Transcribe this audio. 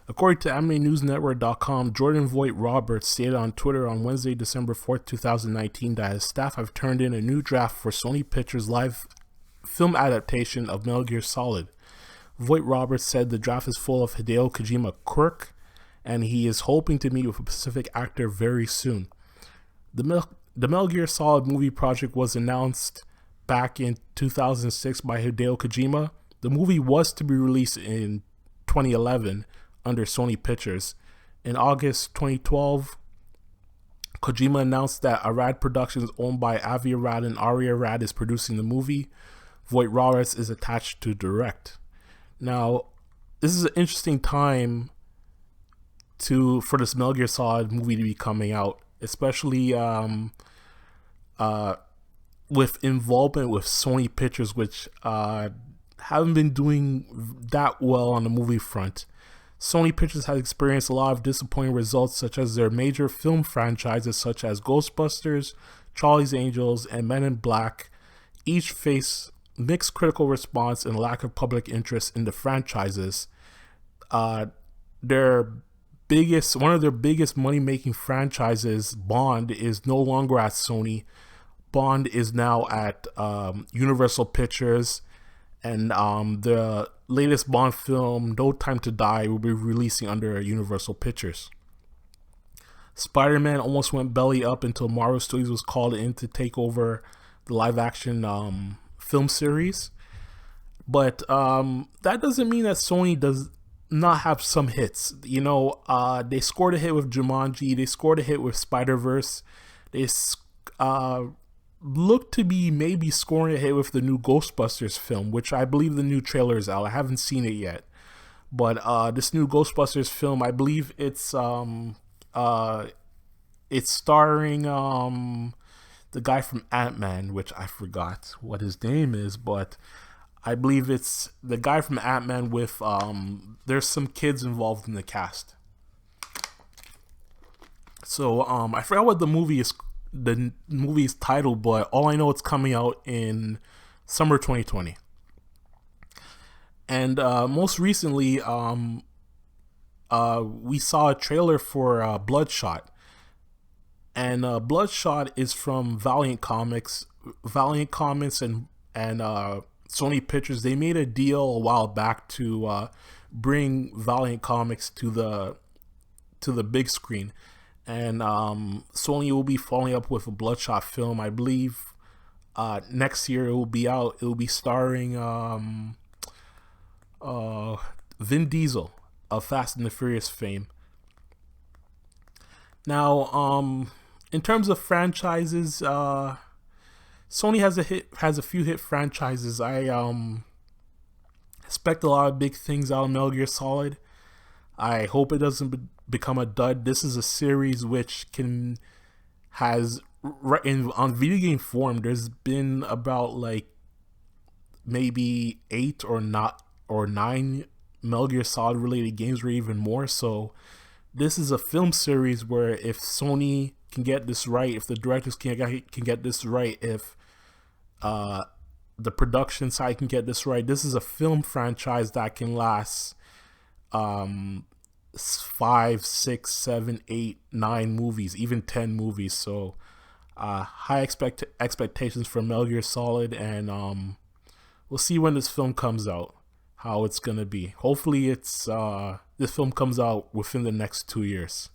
According to AnimeNewsNetwork.com, Jordan Voight Roberts stated on Twitter on Wednesday, December 4th, 2019, that his staff have turned in a new draft for Sony Pictures' live film adaptation of Metal Gear Solid. Voight Roberts said the draft is full of Hideo Kojima quirk, and he is hoping to meet with a specific actor very soon. The Metal Gear Solid movie project was announced back in 2006 by Hideo Kojima. The movie was to be released in 2011 under Sony Pictures. In August 2012, Kojima announced that Arad Productions, owned by Avi Arad and Ari Arad, is producing the movie. Voight Roberts is attached to direct. Now, this is an interesting time for this Metal Gear Solid movie to be coming out, especially with involvement with Sony Pictures, which haven't been doing that well on the movie front. Sony Pictures has experienced a lot of disappointing results, such as their major film franchises such as Ghostbusters, Charlie's Angels, and Men in Black. Each face mixed critical response and lack of public interest in the franchises. One of their biggest money-making franchises, Bond, is no longer at Sony. Bond is now at Universal Pictures, and the latest Bond film, No Time to Die, will be releasing under Universal Pictures. Spider-Man almost went belly up until Marvel Studios was called in to take over the live-action film series. But that doesn't mean that Sony does not have some hits. You know, they scored a hit with Jumanji. They scored a hit with Spider-Verse. They look to be maybe scoring a hit with the new Ghostbusters film, which I believe the new trailer is out. I haven't seen it yet. But this new Ghostbusters film, I believe it's starring the guy from Ant-Man, which I forgot what his name is, but I believe it's the guy from Ant-Man with there's some kids involved in the cast. So I forgot what the movie's titled, but all I know it's coming out in summer 2020. And most recently, we saw a trailer for Bloodshot. And Bloodshot is from Valiant Comics. Valiant Comics and Sony Pictures, they made a deal a while back to bring Valiant Comics to the big screen. And Sony will be following up with a Bloodshot film. I believe next year it will be out. It will be starring Vin Diesel of Fast and the Furious fame. Now, in terms of franchises, Sony has a few hit franchises. I expect a lot of big things out of Metal Gear Solid. I hope it doesn't become a dud. This is a series which on video game form, there's been about like maybe 8 or 9 Metal Gear Solid related games, or even more. So this is a film series where if Sony can get this right, if the directors can get this right, if the production side can get this right, this is a film franchise that can last 5, 6, 7, 8, 9 movies, even 10 movies. So high expectations for Metal Gear Solid, and we'll see when this film comes out how it's gonna be. Hopefully it's this film comes out within the next 2 years.